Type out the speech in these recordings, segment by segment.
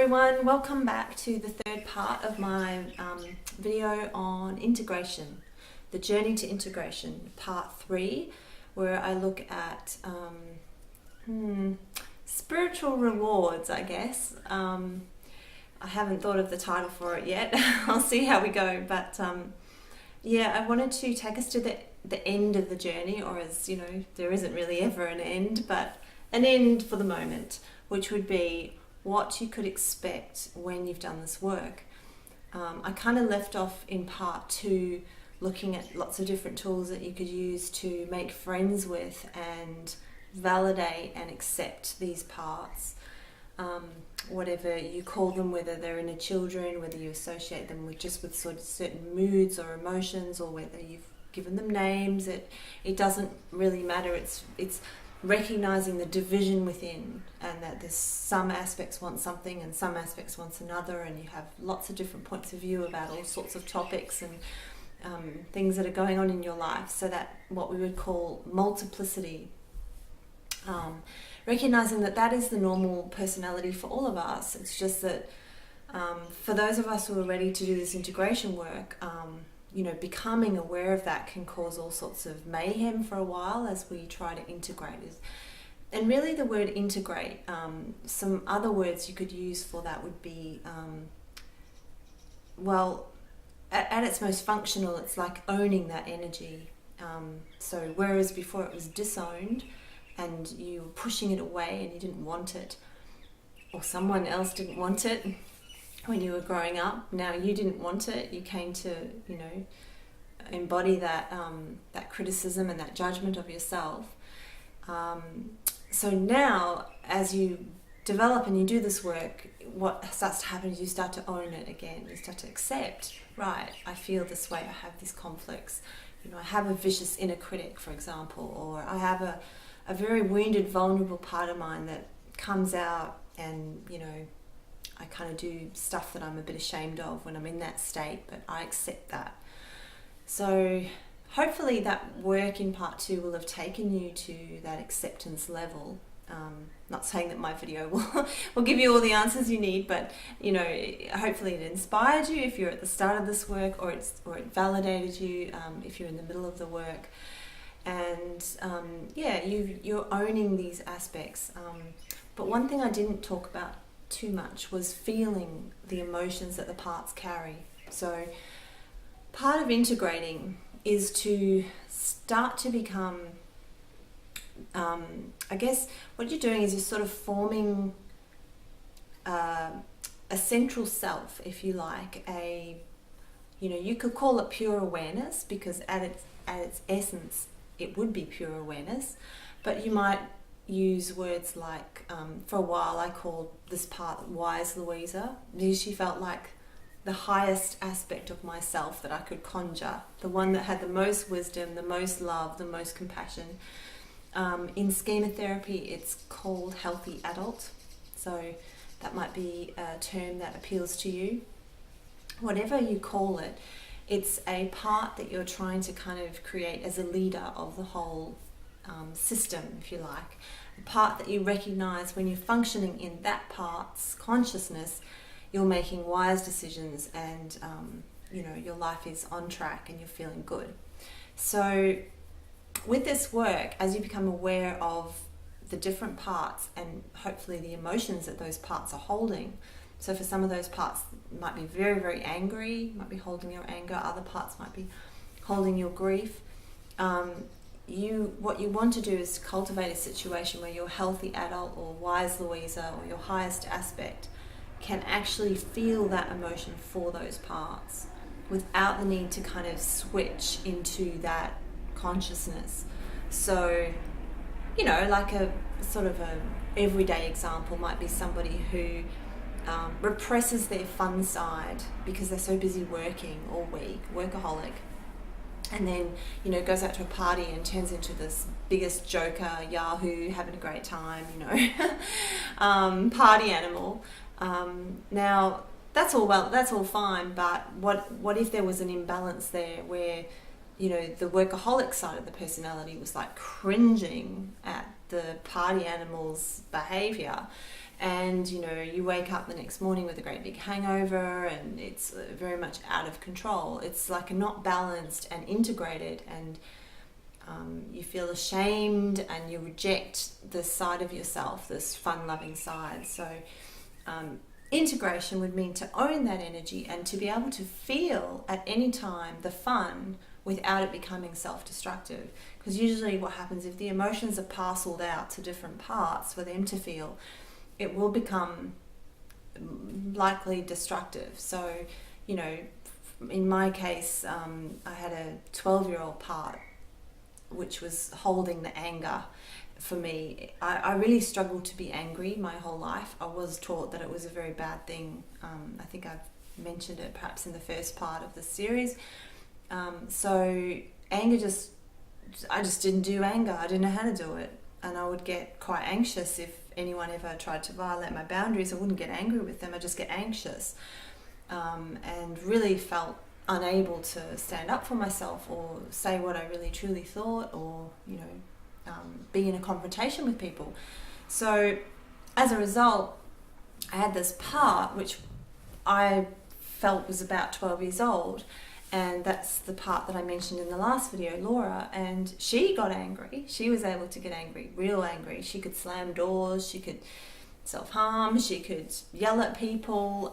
everyone, welcome back to the third part of my video on integration, the journey to integration, part 3, where I look at spiritual rewards, I guess. I haven't thought of the title for it yet. I'll see how we go, but yeah, I wanted to take us to the end of the journey, or as you know, there isn't really ever an end, but an end for the moment, which would be what you could expect when you've done this work. I kind of left off in part 2 looking at lots of different tools that you could use to make friends with and validate and accept these parts, whatever you call them, whether they're inner children, whether you associate them with just sort of certain moods or emotions, or whether you've given them names. It doesn't really matter. It's recognizing the division within, and that there's some aspects want something and some aspects wants another, and you have lots of different points of view about all sorts of topics and things that are going on in your life. So that what we would call multiplicity, recognizing that is the normal personality for all of us. It's just that for those of us who are ready to do this integration work, becoming aware of that can cause all sorts of mayhem for a while as we try to integrate. And really the word integrate, some other words you could use for that would be, at its most functional, it's like owning that energy. So whereas before it was disowned and you were pushing it away and you didn't want it, or someone else didn't want it, when you were growing up, now you didn't want it, you came to, embody that criticism and that judgment of yourself. So now, as you develop and you do this work, what starts to happen is you start to own it again. You start to accept, right, I feel this way, I have these conflicts. I have a vicious inner critic, for example, or I have a very wounded, vulnerable part of mine that comes out, and, I kind of do stuff that I'm a bit ashamed of when I'm in that state, but I accept that. So hopefully that work in part 2 will have taken you to that acceptance level. Not saying that my video will give you all the answers you need, but hopefully it inspired you if you're at the start of this work, or it validated you if you're in the middle of the work. And you're owning these aspects. But one thing I didn't talk about too much was feeling the emotions that the parts carry. So part of integrating is to start to become, I guess what you're doing is you're sort of forming a central self, if you like, you could call it pure awareness, because at its essence it would be pure awareness, but you might use words like, for a while I called this part wise Louisa, because she felt like the highest aspect of myself that I could conjure, the one that had the most wisdom, the most love, the most compassion. In schema therapy it's called healthy adult, so that might be a term that appeals to you. Whatever you call it, it's a part that you're trying to kind of create as a leader of the whole system, if you like. A part that you recognize when you're functioning in that part's consciousness, you're making wise decisions, and your life is on track and you're feeling good. So with this work, as you become aware of the different parts and hopefully the emotions that those parts are holding, so for some of those parts might be very, very angry, might be holding your anger, other parts might be holding your grief. What you want to do is cultivate a situation where your healthy adult, or wise Louisa, or your highest aspect can actually feel that emotion for those parts without the need to kind of switch into that consciousness. So, like a sort of a everyday example might be somebody who represses their fun side because they're so busy working all week, workaholic, and then goes out to a party and turns into this biggest joker, yahoo, having a great time, party animal. Now that's all fine, but what if there was an imbalance there where the workaholic side of the personality was like cringing at the party animal's behavior, and you know, you wake up the next morning with a great big hangover, and it's very much out of control. It's like not balanced and integrated, and you feel ashamed, and you reject this side of yourself, this fun-loving side. So integration would mean to own that energy and to be able to feel at any time the fun without it becoming self-destructive. Because usually what happens, if the emotions are parceled out to different parts for them to feel, it will become likely destructive. So, you know, in my case, I had a 12-year-old part which was holding the anger for me. I really struggled to be angry my whole life. I was taught that it was a very bad thing. I think I've mentioned it perhaps in the first part of the series. So anger I just didn't do anger. I didn't know how to do it. And I would get quite anxious if anyone ever tried to violate my boundaries. I wouldn't get angry with them. I'd just get anxious. And really felt unable to stand up for myself or say what I really truly thought, or, you know, be in a confrontation with people. So as a result, I had this part which I felt was about 12 years old, and that's the part that I mentioned in the last video, Laura, and she got angry. She was able to get angry, real angry. She could slam doors, she could self-harm, she could yell at people,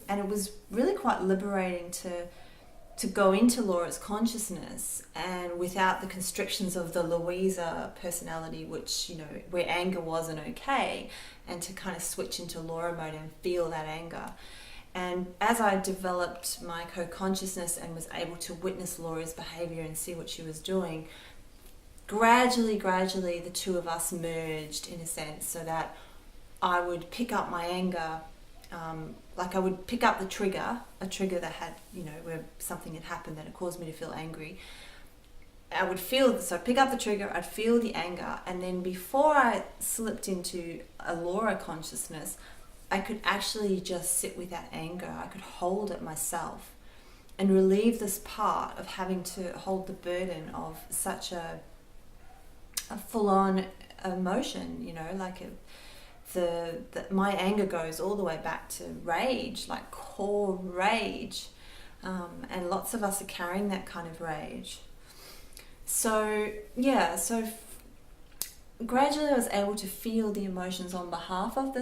and it was really quite liberating to go into Laura's consciousness, and without the constrictions of the Louisa personality, which, you know, where anger wasn't okay, and to kind of switch into Laura mode and feel that anger. And as I developed my co-consciousness and was able to witness Laura's behavior and see what she was doing, gradually the two of us merged, in a sense, so that I would pick up my anger, like I would pick up the trigger, a trigger that had, you know, where something had happened that had caused me to feel angry. I would feel, so I'd pick up the trigger, I'd feel the anger, and then before I slipped into a Laura consciousness, I could actually just sit with that anger. I could hold it myself and relieve this part of having to hold the burden of such a full-on emotion, you know, like my anger goes all the way back to rage, like core rage, and lots of us are carrying that kind of rage. So yeah, gradually I was able to feel the emotions on behalf of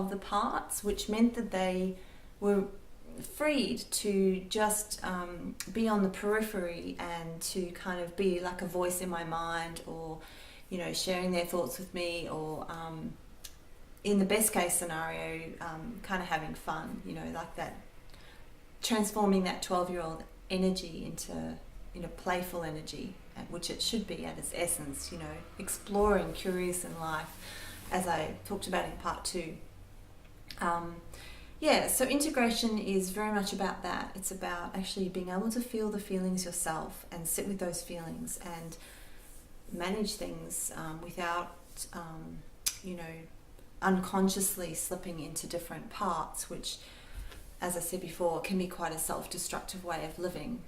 the parts, which meant that they were freed to just be on the periphery and to kind of be like a voice in my mind, or, you know, sharing their thoughts with me, or in the best case scenario, kind of having fun, you know, like that, transforming that 12-year-old energy into, you know, playful energy, which it should be at its essence, you know, exploring, curious in life, as I talked about in part 2. Yeah, so integration is very much about that. It's about actually being able to feel the feelings yourself and sit with those feelings and manage things without, you know, unconsciously slipping into different parts, which, as I said before, can be quite a self-destructive way of living.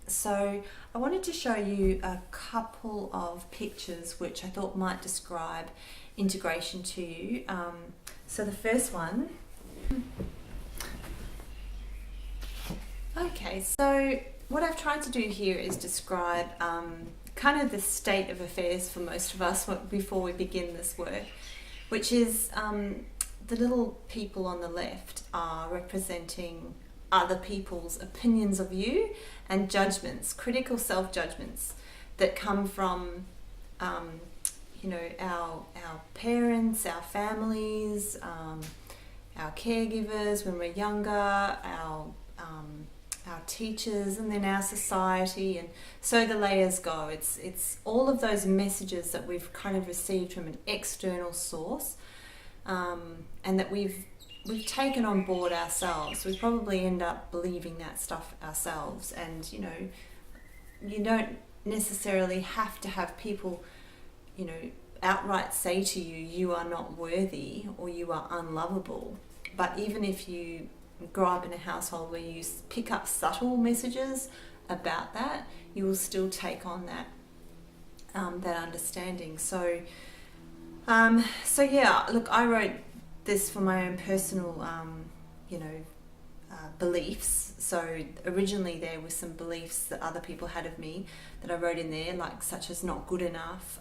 So I wanted to show you a couple of pictures which I thought might describe integration to you. So the first one. Okay, so what I've tried to do here is describe kind of the state of affairs for most of us before we begin this work, which is the little people on the left are representing other people's opinions of you and judgments, critical self-judgments that come from, you know, our parents, our families, our caregivers when we're younger, our teachers, and then our society, and so the layers go. It's all of those messages that we've kind of received from an external source, and that we've taken on board ourselves. We probably end up believing that stuff ourselves, and, you know, you don't necessarily have to have people, you know, outright say to you, you are not worthy or you are unlovable. But even if you grow up in a household where you pick up subtle messages about that, you will still take on that that understanding. So yeah, look, I wrote this for my own personal, beliefs. So originally there were some beliefs that other people had of me that I wrote in there, like such as not good enough,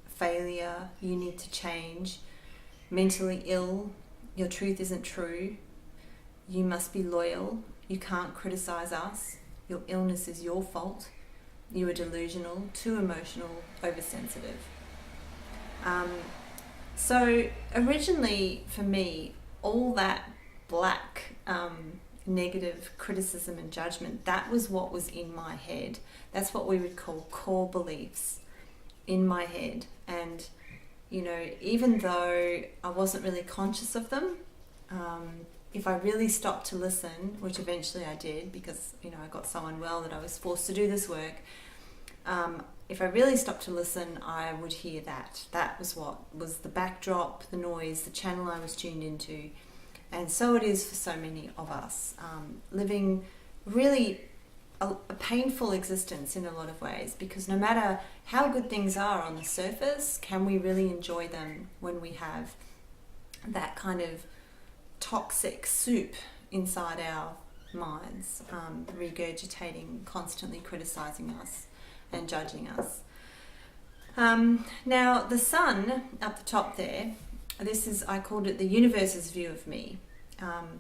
failure, you need to change, mentally ill, your truth isn't true, you must be loyal, you can't criticize us, your illness is your fault, you are delusional, too emotional, oversensitive. So originally for me, all that black negative criticism and judgment, that was what was in my head. That's what we would call core beliefs in my head. And even though I wasn't really conscious of them, if I really stopped to listen, which eventually I did because I got so unwell that I was forced to do this work, if I really stopped to listen, I would hear that. That was what was the backdrop, the noise, the channel I was tuned into. And so it is for so many of us, living really a painful existence in a lot of ways, because no matter how good things are on the surface, can we really enjoy them when we have that kind of toxic soup inside our minds, regurgitating, constantly criticizing us and judging us. Now the sun up the top there, I called it the universe's view of me. And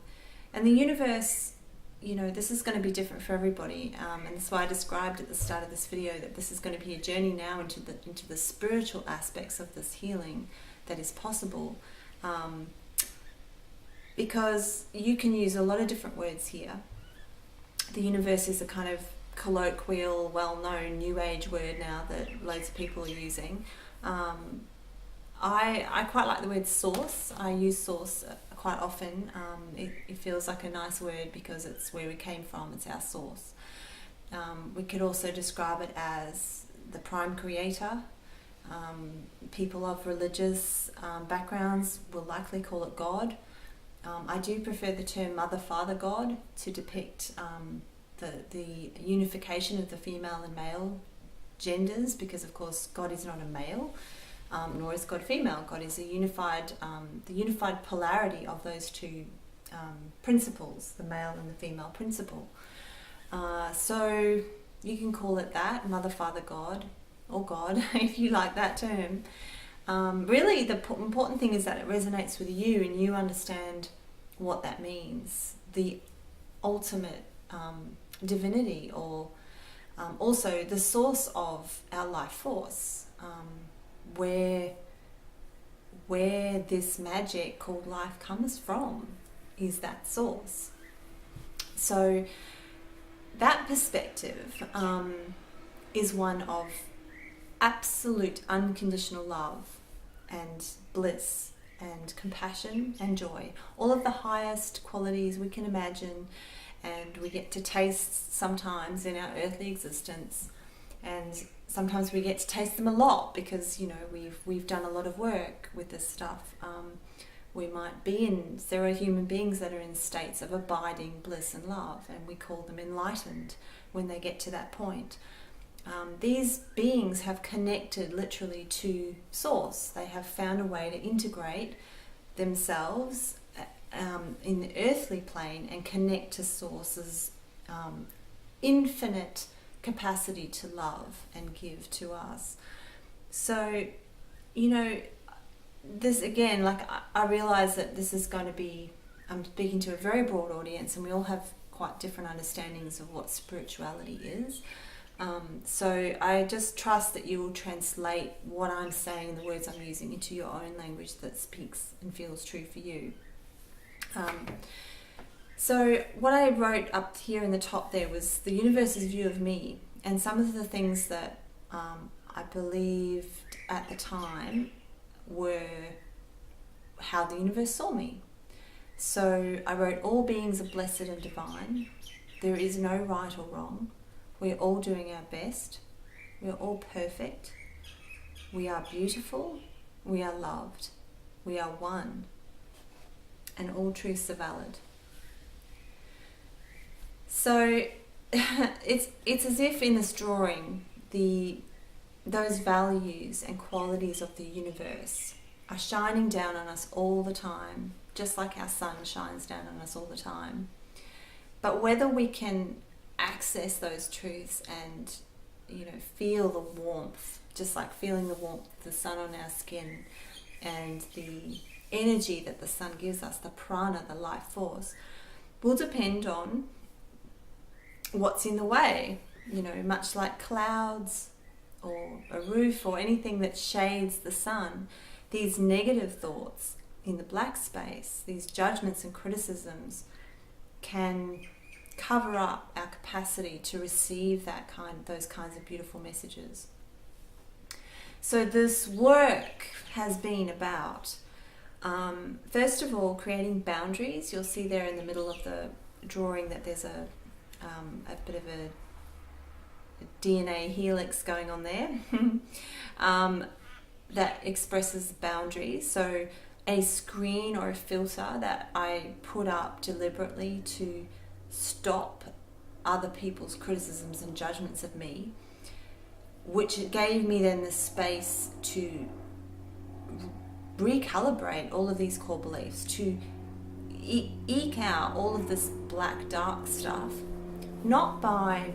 the universe, this is going to be different for everybody. And that's why I described at the start of this video that this is going to be a journey now into the spiritual aspects of this healing that is possible. Because you can use a lot of different words here. The universe is a kind of colloquial, well-known New Age word now that loads of people are using. I quite like the word source. I use source quite often. It feels like a nice word because it's where we came from, it's our source. We could also describe it as the prime creator. People of religious backgrounds will likely call it God. I do prefer the term Mother, Father, God to depict the unification of the female and male genders, because of course God is not a male. Nor is God female. God is the unified polarity of those two principles, the male and the female principle. So you can call it that, Mother, Father, God, or God, if you like that term. Really, the important thing is that it resonates with you and you understand what that means. The ultimate divinity, or also the source of our life force. Where this magic called life comes from is that source. So that perspective is one of absolute unconditional love and bliss and compassion and joy, all of the highest qualities we can imagine and we get to taste sometimes in our earthly existence. And sometimes we get to taste them a lot because we've done a lot of work with this stuff. There are human beings that are in states of abiding bliss and love, and we call them enlightened when they get to that point. These beings have connected literally to source. They have found a way to integrate themselves in the earthly plane and connect to source's infinite capacity to love and give to us. So, this again, I realize that this is going to be, I'm speaking to a very broad audience and we all have quite different understandings of what spirituality is. So I just trust that you will translate what I'm saying, the words I'm using, into your own language that speaks and feels true for you. So what I wrote up here in the top there was the universe's view of me, and some of the things that I believed at the time were how the universe saw me. So I wrote, all beings are blessed and divine. There is no right or wrong. We're all doing our best. We're all perfect. We are beautiful. We are loved. We are one. And all truths are valid. So it's as if in this drawing, those values and qualities of the universe are shining down on us all the time, just like our sun shines down on us all the time. But whether we can access those truths and, feel the warmth, just like feeling the warmth of the sun on our skin and the energy that the sun gives us, the prana, the life force, will depend on what's in the way. Much like clouds or a roof or anything that shades the sun, these negative thoughts in the black space, these judgments and criticisms, can cover up our capacity to receive those kinds of beautiful messages. So this work has been about, first of all, creating boundaries. You'll see there in the middle of the drawing that there's a bit of a DNA helix going on there that expresses boundaries. So a screen or a filter that I put up deliberately to stop other people's criticisms and judgments of me, which gave me then the space to recalibrate all of these core beliefs, to eke out all of this black dark stuff, not by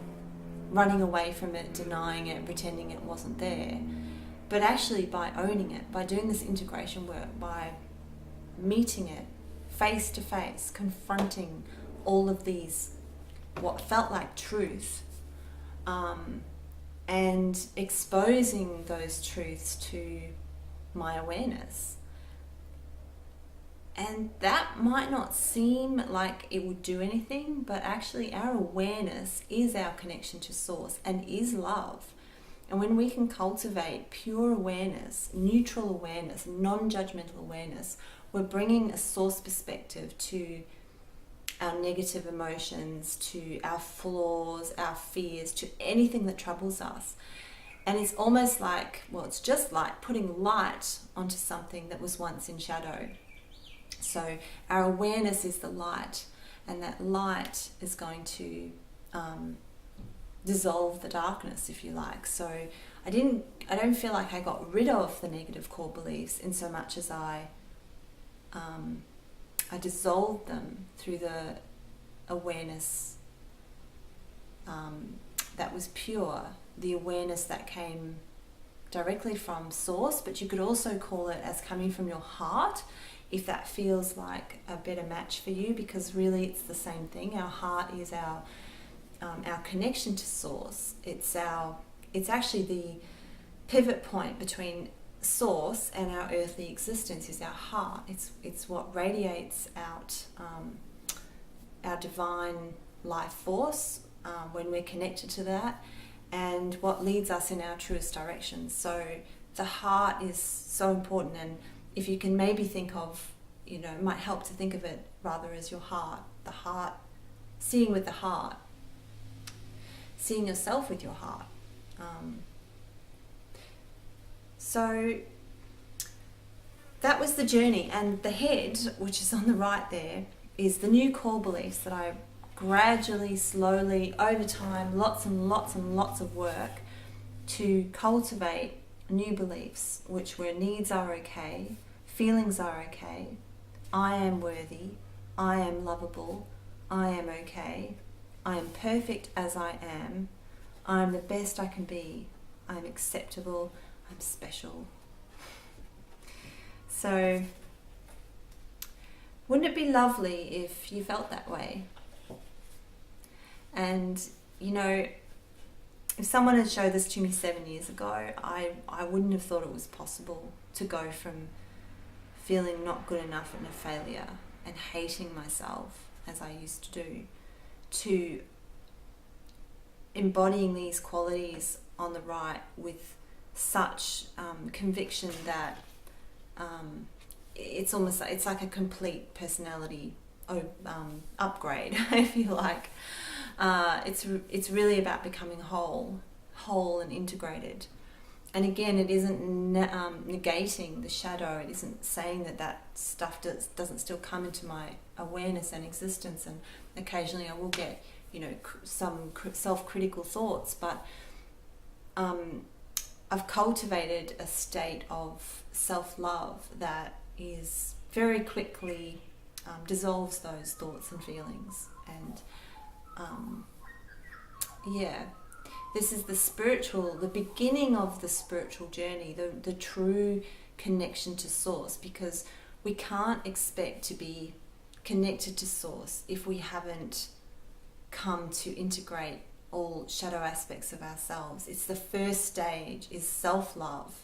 running away from it, denying it, pretending it wasn't there, but actually by owning it, by doing this integration work, by meeting it face to face, confronting all of these, what felt like truth, and exposing those truths to my awareness. And that might not seem like it would do anything, but actually our awareness is our connection to source and is love. And when we can cultivate pure awareness, neutral awareness, non-judgmental awareness, we're bringing a source perspective to our negative emotions, to our flaws, our fears, to anything that troubles us. And it's almost like, it's just like putting light onto something that was once in shadow. So our awareness is the light, and that light is going to dissolve the darkness, if you like. So I don't feel like I got rid of the negative core beliefs in so much as I dissolved them through the awareness that was pure, the awareness that came directly from source, but you could also call it as coming from your heart, if that feels like a better match for you, because really it's the same thing. Our heart is our connection to source. It's actually the pivot point between source and our earthly existence is our heart. It's what radiates out our divine life force when we're connected to that, and what leads us in our truest direction. So the heart is so important, and if you can maybe think of, it might help to think of it rather as your heart, the heart, seeing with the heart, seeing yourself with your heart. So that was the journey, and the head, which is on the right there, is the new core beliefs that I gradually, slowly, over time, lots and lots and lots of work to cultivate new beliefs, which were needs are okay, feelings are okay, I am worthy, I am lovable, I am okay, I am perfect as I am the best I can be, I'm acceptable, I'm special. So, wouldn't it be lovely if you felt that way? And, if someone had showed this to me 7 years ago, I wouldn't have thought it was possible to go from feeling not good enough and a failure and hating myself, as I used to do, to embodying these qualities on the right with such conviction that it's almost like, it's like a complete personality upgrade, if you like. It's really about becoming whole and integrated. And again, it isn't negating the shadow. It isn't saying that stuff doesn't still come into my awareness and existence. And occasionally I will get, some self-critical thoughts, but I've cultivated a state of self-love that is very quickly dissolves those thoughts and feelings. And this is the beginning of the spiritual journey, the true connection to source, because we can't expect to be connected to source if we haven't come to integrate all shadow aspects of ourselves. It's the first stage, is self-love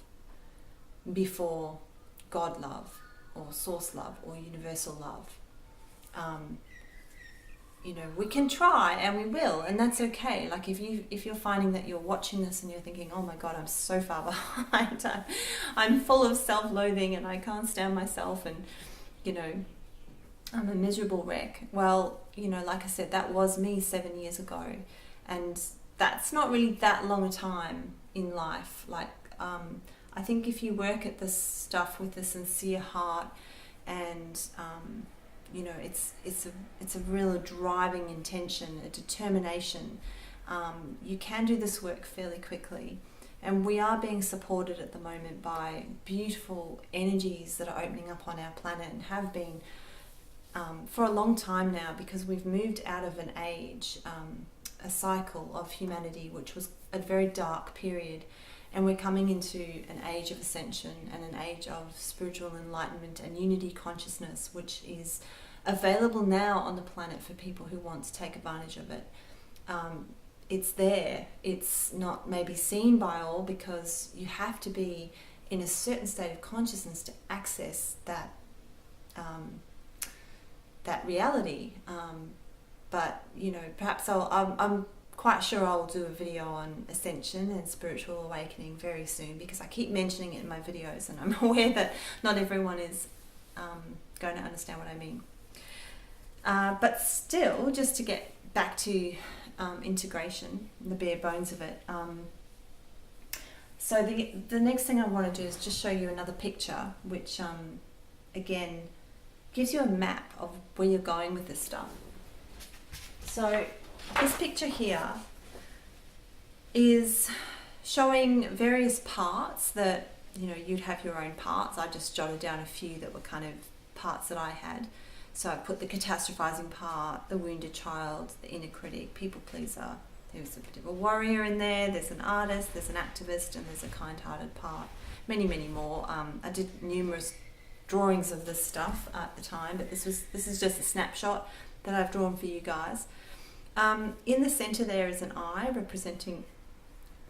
before God love or source love or universal love. We can try, and we will, and that's okay. Like if you're finding that you're watching this and you're thinking, oh my God, I'm so far behind, I'm full of self-loathing and I can't stand myself, and I'm a miserable wreck. Well, like I said, that was me 7 years ago, and that's not really that long a time in life. Like I think if you work at this stuff with a sincere heart, and it's a real driving intention, a determination, you can do this work fairly quickly. And we are being supported at the moment by beautiful energies that are opening up on our planet, and have been for a long time now, because we've moved out of an age, a cycle of humanity, which was a very dark period, and we're coming into an age of ascension and an age of spiritual enlightenment and unity consciousness, which is available now on the planet for people who want to take advantage of it. It's there. It's not maybe seen by all, because you have to be in a certain state of consciousness to access that reality. But perhaps I'm quite sure I'll do a video on ascension and spiritual awakening very soon, because I keep mentioning it in my videos, and I'm aware that not everyone is going to understand what I mean. But still, just to get back to integration, the bare bones of it. So the next thing I want to do is just show you another picture, which again gives you a map of where you're going with this stuff. So this picture here is showing various parts that, you'd have your own parts. I just jotted down a few that were kind of parts that I had. So I put the catastrophizing part, the wounded child, the inner critic, people pleaser. There's a bit of a warrior in there, there's an artist, there's an activist, and there's a kind-hearted part. Many, many more. I did numerous drawings of this stuff at the time, but this is just a snapshot that I've drawn for you guys. In the center there is an eye representing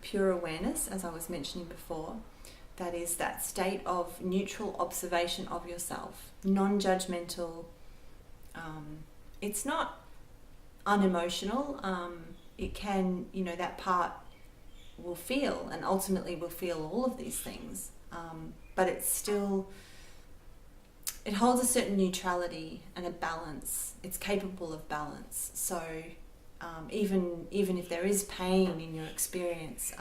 pure awareness, as I was mentioning before. That is that state of neutral observation of yourself, non-judgmental. It's not unemotional. It can, that part will feel, and ultimately will feel all of these things. But it's still, it holds a certain neutrality and a balance. It's capable of balance. So even if there is pain in your experience,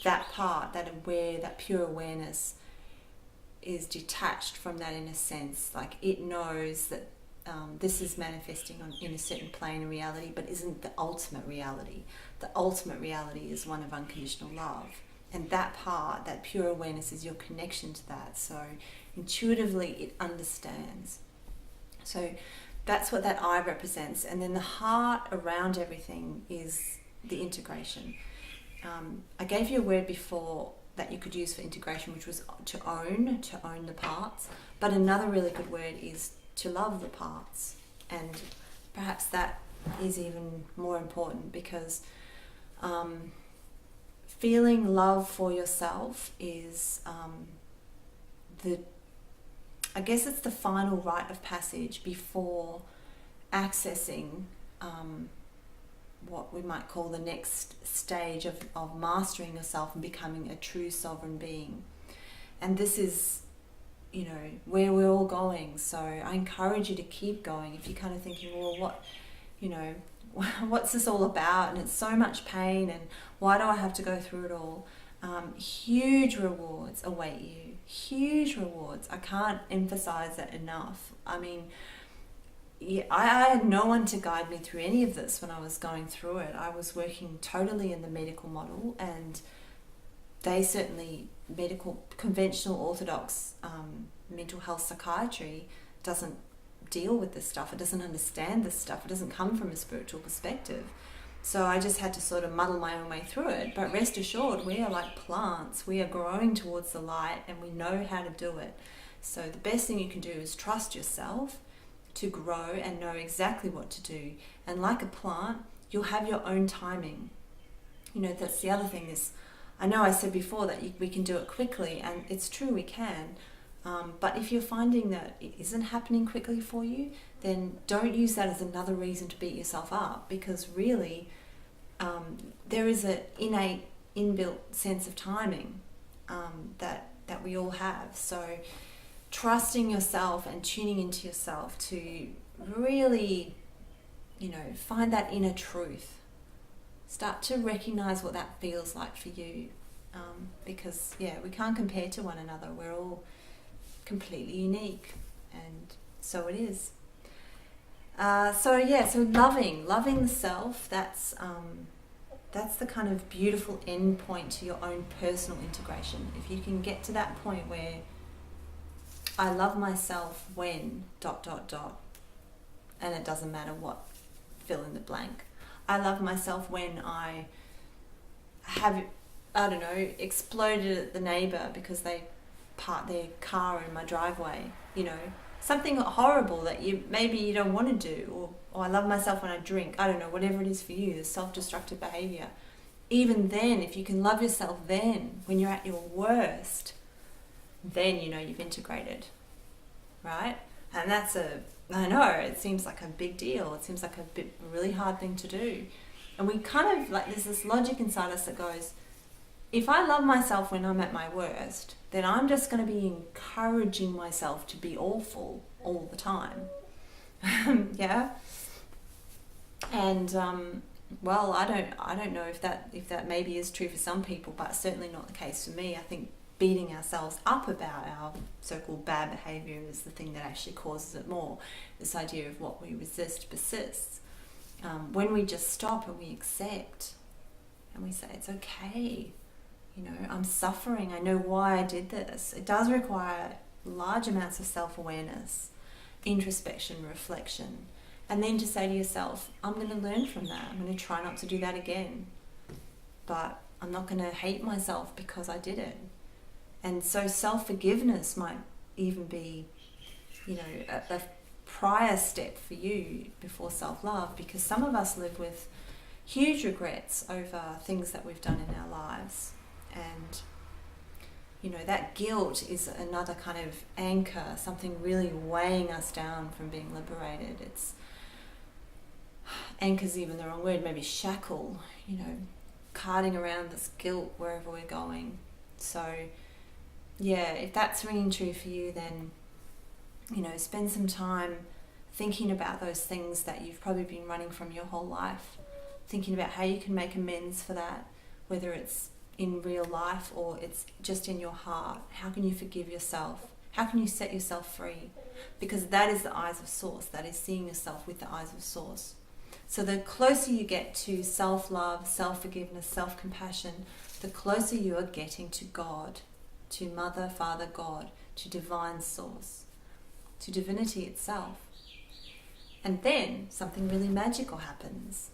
that part, that pure awareness is detached from that in a sense. Like it knows that this is manifesting in a certain plane of reality, but isn't the ultimate reality. The ultimate reality is one of unconditional love. And that part, that pure awareness, is your connection to that. So intuitively it understands. So that's what that eye represents. And then the heart around everything is the integration. I gave you a word before that you could use for integration, which was to own the parts. But another really good word is to love the parts. And perhaps that is even more important, because feeling love for yourself is I guess it's the final rite of passage before accessing what we might call the next stage of mastering yourself and becoming a true sovereign being. And this is, where we're all going. So I encourage you to keep going. If you're kind of thinking, well, what's this all about? And it's so much pain, and why do I have to go through it all? Huge rewards await you. Huge rewards. I can't emphasize that enough. I mean, I had no one to guide me through any of this when I was going through it. I was working totally in the medical model, and they certainly, conventional orthodox mental health psychiatry doesn't deal with this stuff. It doesn't understand this stuff. It doesn't come from a spiritual perspective. So I just had to sort of muddle my own way through it. But rest assured, we are like plants. We are growing towards the light, and we know how to do it. So the best thing you can do is trust yourself to grow and know exactly what to do. And like a plant, you'll have your own timing. You know, that's the other thing is, I know I said before that we can do it quickly, and it's true, we can. But if you're finding that it isn't happening quickly for you, then don't use that as another reason to beat yourself up, because really there is an innate, inbuilt sense of timing that we all have. So trusting yourself and tuning into yourself to really, you know, find that inner truth. Start to recognize what that feels like for you. Because, yeah, we can't compare to one another. We're all completely unique, and so it is. So loving the self, that's the kind of beautiful end point to your own personal integration. If you can get to that point where I love myself when ... and it doesn't matter what, fill in the blank. I love myself when I have, I don't know, exploded at the neighbour because they parked their car in my driveway, you know, something horrible that maybe you don't want to do. Or I love myself when I drink, I don't know, whatever it is for you, the self-destructive behaviour. Even then, if you can love yourself then, when you're at your worst, then you know you've integrated, right? And I know, it seems like a big deal. It seems like a really hard thing to do. And we kind of, like, there's this logic inside us that goes, if I love myself when I'm at my worst, then I'm just going to be encouraging myself to be awful all the time. Yeah? And, well, I don't know if that maybe is true for some people, but certainly not the case for me. I think beating ourselves up about our so-called bad behaviour is the thing that actually causes it more. This idea of what we resist persists. When we just stop and we accept and we say, it's okay, you know, I'm suffering, I know why I did this. It does require large amounts of self-awareness, introspection, reflection, and then to say to yourself, I'm going to learn from that. I'm going to try not to do that again. But I'm not going to hate myself because I did it. And so self-forgiveness might even be, you know, a prior step for you before self-love, because some of us live with huge regrets over things that we've done in our lives. And, you know, that guilt is another kind of anchor, something really weighing us down from being liberated. It's, anchor's even the wrong word, maybe shackle, you know, carting around this guilt wherever we're going. So, yeah, if that's ringing true for you, then, you know, spend some time thinking about those things that you've probably been running from your whole life, thinking about how you can make amends for that, whether it's in real life or it's just in your heart. How can you forgive yourself? How can you set yourself free? Because that is the eyes of Source. That is seeing yourself with the eyes of Source. So the closer you get to self-love, self-forgiveness, self-compassion, the closer you are getting to God, to Mother, Father, God, to Divine Source, to divinity itself. And then something really magical happens.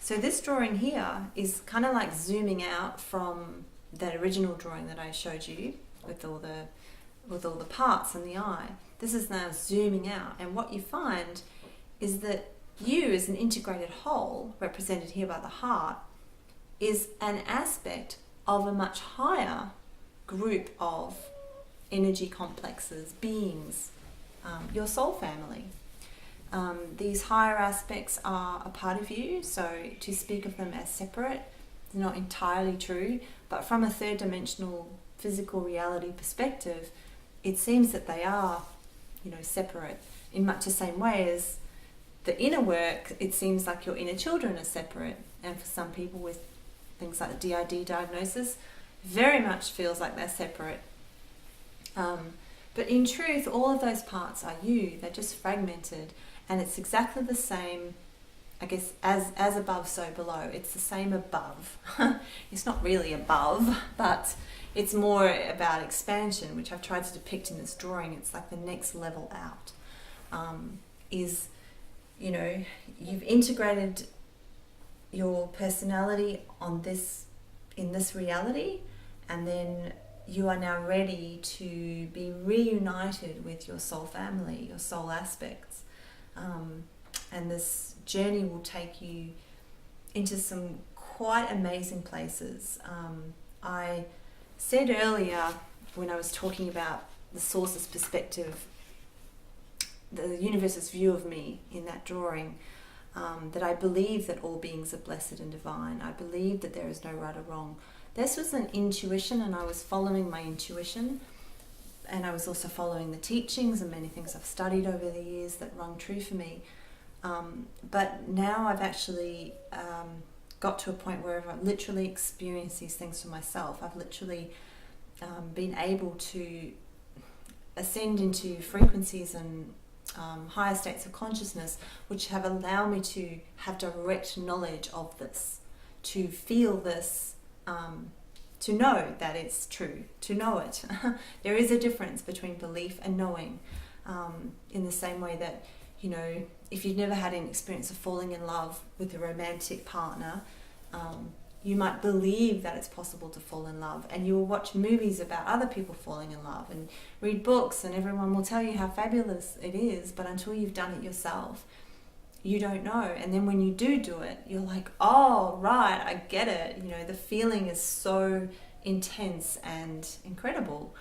So this drawing here is kind of like zooming out from that original drawing that I showed you with all the parts and the eye. This is now zooming out, and what you find is that you as an integrated whole, represented here by the heart, is an aspect of a much higher group of energy complexes, beings, your soul family. These higher aspects are a part of you, so to speak of them as separate is not entirely true, but from a third dimensional physical reality perspective, it seems that they are, you know, separate in much the same way as the inner work. It seems like your inner children are separate, and for some people with things like the DID diagnosis, very much feels like they're separate. But in truth, all of those parts are you. They're just fragmented, and it's exactly the same I guess as above, so below. It's the same above. It's not really above, but it's more about expansion, which I've tried to depict in this drawing. It's like the next level out. Is, you know, you've integrated your personality on this, in this reality, and then you are now ready to be reunited with your soul family, your soul aspects. And this journey will take you into some quite amazing places. I said earlier, when I was talking about the source's perspective, the universe's view of me in that drawing, that I believe that all beings are blessed and divine. I believe that there is no right or wrong. This was an intuition, and I was following my intuition, and I was also following the teachings and many things I've studied over the years that rung true for me. But now I've actually got to a point where I've literally experienced these things for myself. I've literally been able to ascend into frequencies and higher states of consciousness, which have allowed me to have direct knowledge of this, to feel this, to know that it's true, to know it. There is a difference between belief and knowing, in the same way that, you know, if you've never had an experience of falling in love with a romantic partner, you might believe that it's possible to fall in love, and you will watch movies about other people falling in love and read books, and everyone will tell you how fabulous it is, but until you've done it yourself, you don't know. And then when you do it, you're like, oh right, I get it. You know, the feeling is so intense and incredible.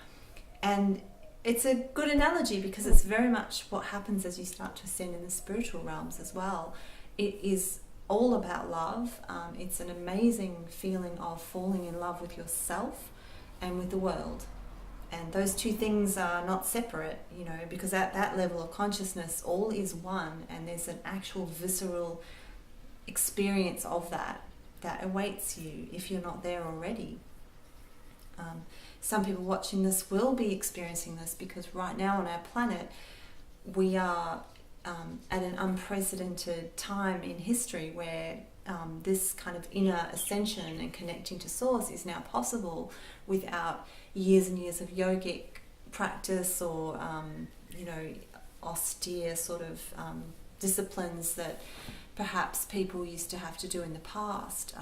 And it's a good analogy because it's very much what happens as you start to ascend in the spiritual realms as well. It is all about love. It's an amazing feeling of falling in love with yourself and with the world. And those two things are not separate, you know, because at that level of consciousness, all is one, and there's an actual visceral experience of that awaits you if you're not there already. Some people watching this will be experiencing this, because right now on our planet we are at an unprecedented time in history where this kind of inner ascension and connecting to source is now possible without years and years of yogic practice or you know, austere sort of disciplines that perhaps people used to have to do in the past.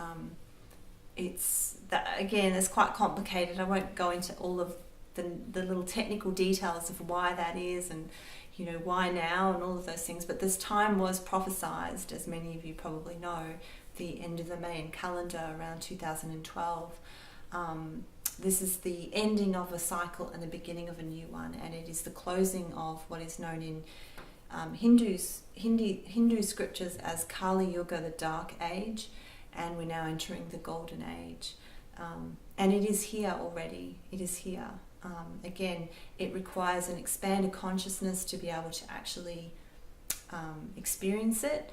It's that, again, it's quite complicated. I won't go into all of the little technical details of why that is, and you know, why now, and all of those things. But this time was prophesized, as many of you probably know, the end of the Mayan calendar around 2012. This is the ending of a cycle and the beginning of a new one, and it is the closing of what is known in Hindu scriptures as Kali Yuga, the Dark Age, and we're now entering the Golden Age. And it is here already. It is here. Again, it requires an expanded consciousness to be able to actually experience it.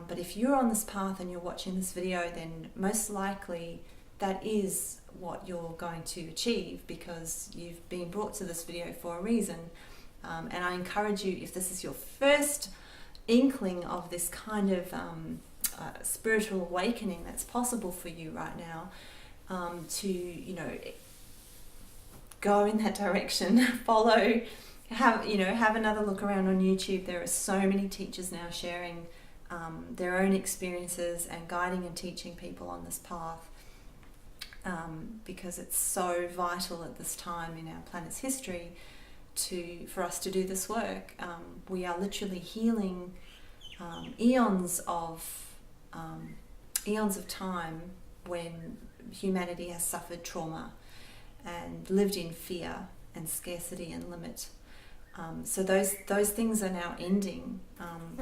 But if you're on this path and you're watching this video, then most likely that is what you're going to achieve, because you've been brought to this video for a reason. And I encourage you, if this is your first inkling of this kind of spiritual awakening that's possible for you right now, to, you know, go in that direction, follow, have another look around on YouTube. There are so many teachers now sharing their own experiences and guiding and teaching people on this path, because it's so vital at this time in our planet's history for us to do this work. We are literally healing eons of time when humanity has suffered trauma and lived in fear and scarcity and limit. So those things are now ending,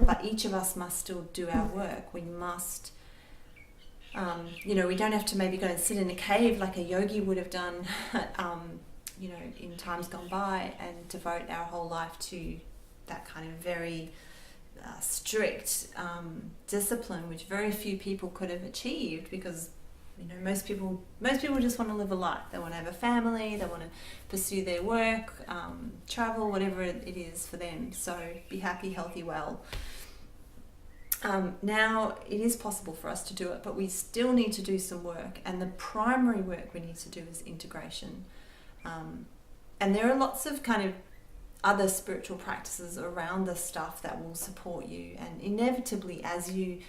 but each of us must still do our work. We must, we don't have to maybe go and sit in a cave like a yogi would have done, in times gone by, and devote our whole life to that kind of very strict discipline, which very few people could have achieved, because most people just want to live a life. They want to have a family, they want to pursue their work, travel, whatever it is for them. So be happy, healthy, well. Now it is possible for us to do it, but we still need to do some work, and the primary work we need to do is integration. And there are lots of kind of other spiritual practices around this stuff that will support you, and inevitably as you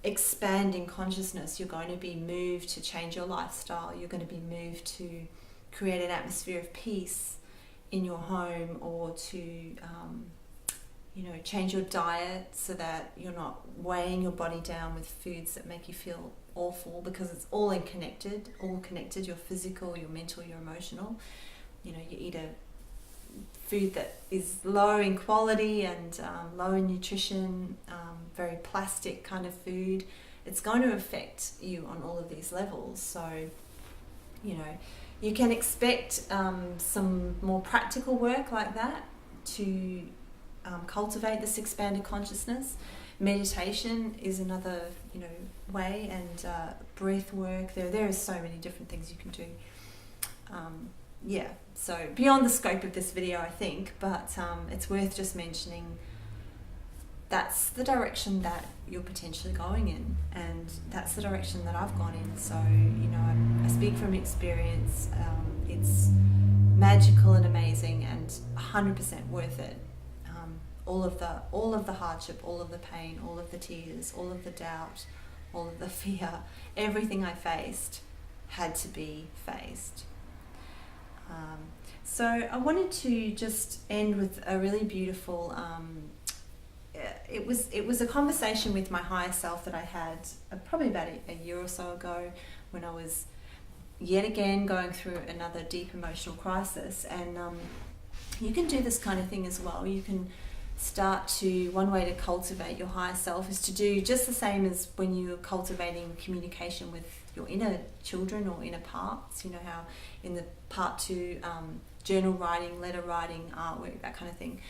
expand in consciousness, you're going to be moved to change your lifestyle. You're going to be moved to create an atmosphere of peace in your home, or to change your diet so that you're not weighing your body down with foods that make you feel awful, because it's all connected, your physical, your mental, your emotional. You eat a food that is low in quality and low in nutrition, very plastic kind of food, it's going to affect you on all of these levels. So, you can expect some more practical work like that to cultivate this expanded consciousness. Meditation is another, way, and breath work. There are so many different things you can do. So beyond the scope of this video, I think, but it's worth just mentioning that's the direction that you're potentially going in, and that's the direction that I've gone in. So, I speak from experience. It's magical and amazing, and 100% worth it. All of the hardship, all of the pain, all of the tears, all of the doubt, all of the fear, everything I faced had to be faced. So I wanted to just end with a really beautiful, it was a conversation with my higher self that I had probably about a year or so ago, when I was yet again going through another deep emotional crisis. And you can do this kind of thing as well. You can one way to cultivate your higher self is to do just the same as when you're cultivating communication with your inner children or inner parts. How in the part 2, journal writing, letter writing, artwork, that kind of thing.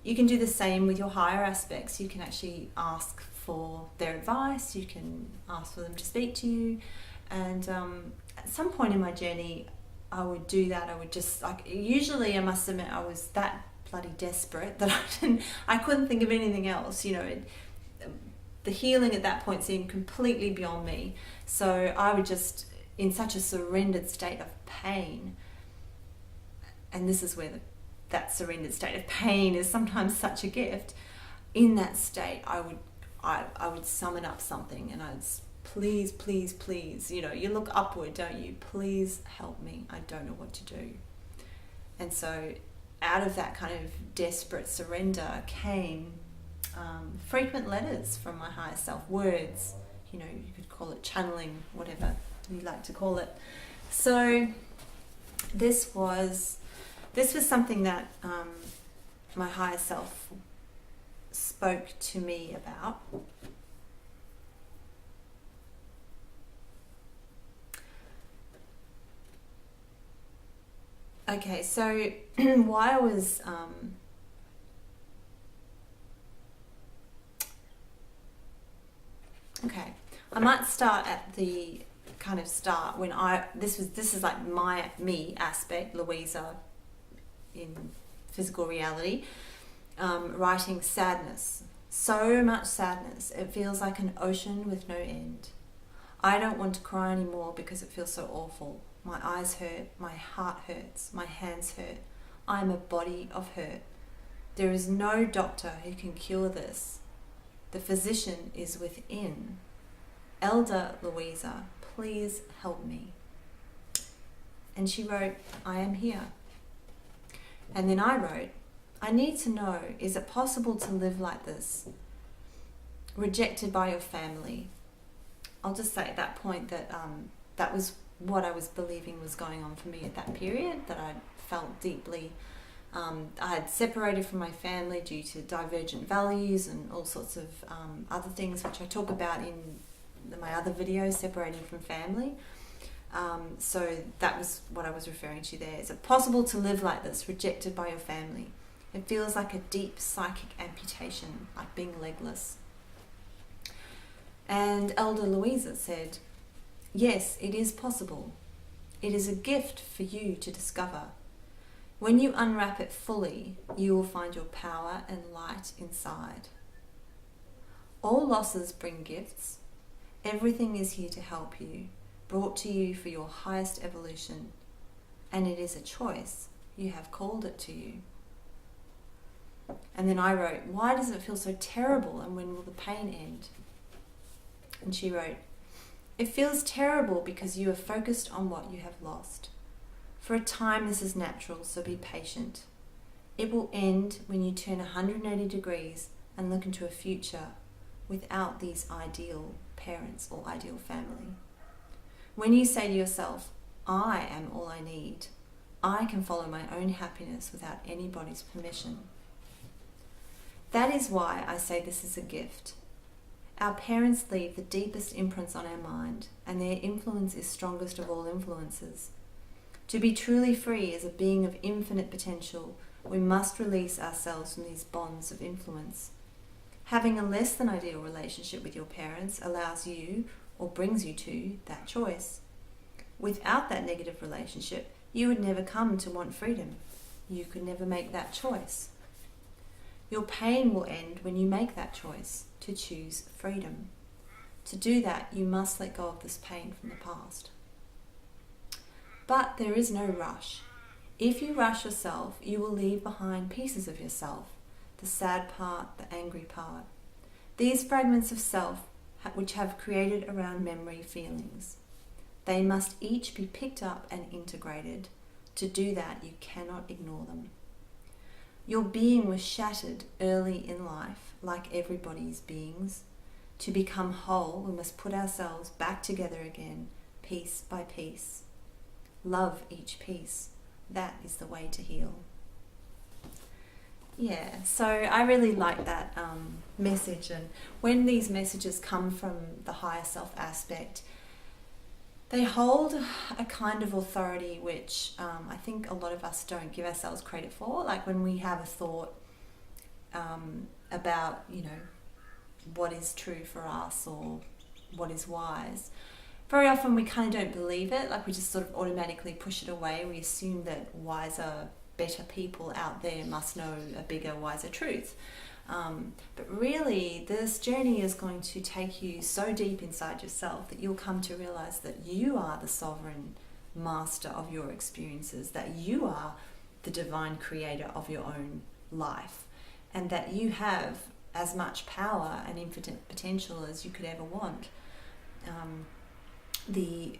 You can do the same with your higher aspects. You can actually ask for their advice. You can ask for them to speak to you. And at some point in my journey, I would do that. I would just, usually I must admit, I was that bloody desperate that I couldn't think of anything else. The healing at that point seemed completely beyond me. So I would just, in such a surrendered state of pain, and this is where that surrendered state of pain is sometimes such a gift. In that state, I would summon up something, and I'd, please, please, please, you look upward, don't you? Please help me. I don't know what to do. And so out of that kind of desperate surrender came frequent letters from my higher self, words, you could call it channeling, whatever you like to call it. So this was something that my higher self spoke to me about. Okay, so why I was okay, I might start at the kind of start when this is like me aspect, Louisa, in physical reality, writing sadness. So much sadness. It feels like an ocean with no end. I don't want to cry anymore because it feels so awful. My eyes hurt, my heart hurts, my hands hurt. I am a body of hurt. There is no doctor who can cure this. The physician is within. Elder Louisa, please help me. And she wrote, I am here. And then I wrote, I need to know, is it possible to live like this? Rejected by your family. I'll just say at that point that that was what I was believing was going on for me at that period, that I felt deeply. I had separated from my family due to divergent values and all sorts of other things, which I talk about in my other videos, separating from family. So that was what I was referring to there. Is it possible to live like this, rejected by your family? It feels like a deep psychic amputation, like being legless. And Elder Louisa said, yes, it is possible. It is a gift for you to discover. When you unwrap it fully, you will find your power and light inside. All losses bring gifts. Everything is here to help you, brought to you for your highest evolution. And it is a choice. You have called it to you. And then I wrote, why does it feel so terrible, and when will the pain end? And she wrote, it feels terrible because you are focused on what you have lost. For a time this is natural, so be patient. It will end when you turn 180 degrees and look into a future without these ideal parents or ideal family. When you say to yourself, I am all I need, I can follow my own happiness without anybody's permission. That is why I say this is a gift. Our parents leave the deepest imprints on our mind, and their influence is strongest of all influences. To be truly free as a being of infinite potential, we must release ourselves from these bonds of influence. Having a less than ideal relationship with your parents allows you, or brings you to, that choice. Without that negative relationship, you would never come to want freedom. You could never make that choice. Your pain will end when you make that choice to choose freedom. To do that, you must let go of this pain from the past. But there is no rush. If you rush yourself, you will leave behind pieces of yourself, the sad part, the angry part. These fragments of self which have created around memory feelings. They must each be picked up and integrated. To do that, you cannot ignore them. Your being was shattered early in life, like everybody's beings. To become whole, we must put ourselves back together again, piece by piece. Love each piece. That is the way to heal. Yeah, so I really like that message, and when these messages come from the higher self aspect, they hold a kind of authority which I think a lot of us don't give ourselves credit for. Like when we have a thought about, what is true for us or what is wise, very often we kind of don't believe it. Like we just sort of automatically push it away. We assume that wiser, better people out there must know a bigger, wiser truth. But really, this journey is going to take you so deep inside yourself that you'll come to realize that you are the sovereign master of your experiences, that you are the divine creator of your own life, and that you have as much power and infinite potential as you could ever want. The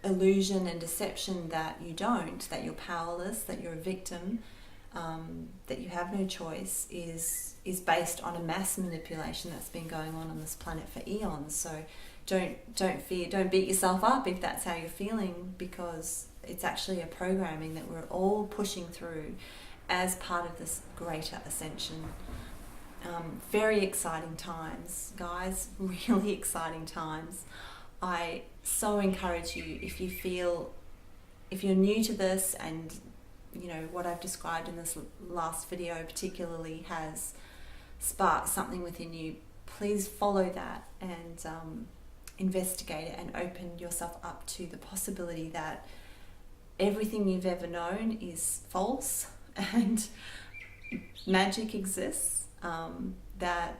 illusion and deception that you don't, that you're powerless, that you're a victim, that you have no choice is based on a mass manipulation that's been going on this planet for eons. So don't fear, don't beat yourself up if that's how you're feeling, because it's actually a programming that we're all pushing through as part of this greater ascension. Very exciting times, guys, really exciting times. I so encourage you, if you're new to this and what I've described in this last video particularly has sparked something within you, please follow that and investigate it and open yourself up to the possibility that everything you've ever known is false and magic exists, that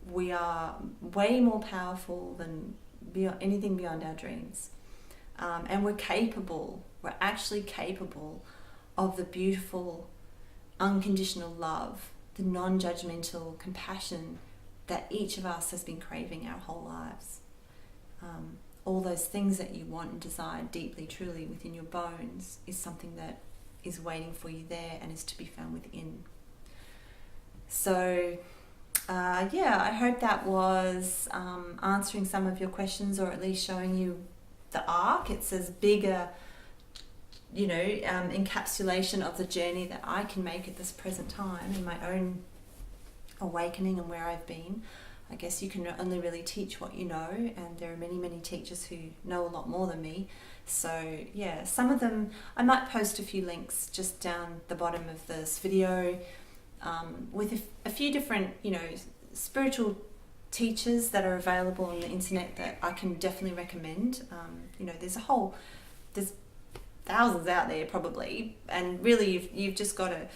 we are way more powerful than anything beyond our dreams, and we're actually capable of the beautiful unconditional love, the non-judgmental compassion that each of us has been craving our whole lives. All those things that you want and desire deeply, truly within your bones is something that is waiting for you there and is to be found within. So I hope that was answering some of your questions, or at least showing you the arc. It's as big a encapsulation of the journey that I can make at this present time in my own awakening and where I've been. I guess you can only really teach what you know, and there are many, many teachers who know a lot more than me. So yeah, some of them, I might post a few links just down the bottom of this video, with a few different, spiritual teachers that are available on the internet that I can definitely recommend. There's thousands out there probably, and really you've just got to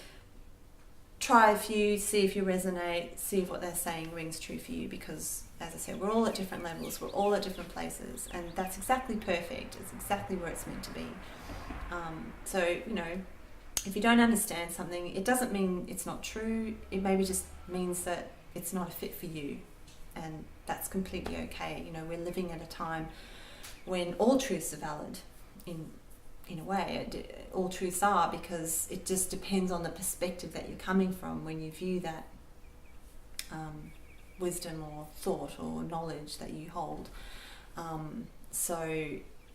try a few, see if you resonate, see if what they're saying rings true for you, because as I said, we're all at different levels, we're all at different places, and that's exactly perfect. It's exactly where it's meant to be. So, you know, if you don't understand something, it doesn't mean it's not true. It maybe just means that it's not a fit for you, and that's completely okay. You know, we're living at a time when all truths are valid. In a way, all truths are, because it just depends on the perspective that you're coming from when you view that wisdom or thought or knowledge that you hold. So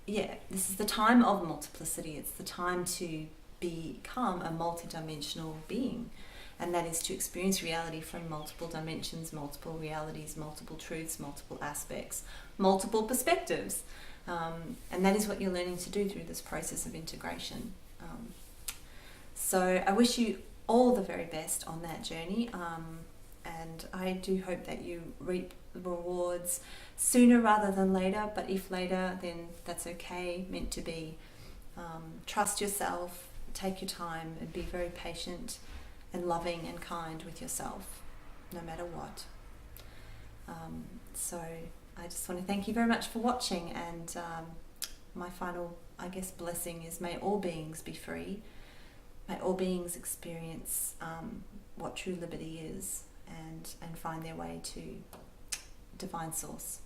yeah, this is the time of multiplicity. It's the time to become a multidimensional being, and that is to experience reality from multiple dimensions, multiple realities, multiple truths, multiple aspects, multiple perspectives. And that is what you're learning to do through this process of integration. So I wish you all the very best on that journey, and I do hope that you reap the rewards sooner rather than later, but if later, then that's okay, meant to be. Trust yourself, take your time, and be very patient and loving and kind with yourself, no matter what. So I just want to thank you very much for watching, and my final, I guess, blessing is, may all beings be free. May all beings experience what true liberty is, and find their way to divine source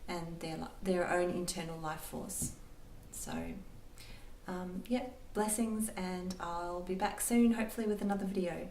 and their own internal life force. So yeah, blessings, and I'll be back soon, hopefully with another video.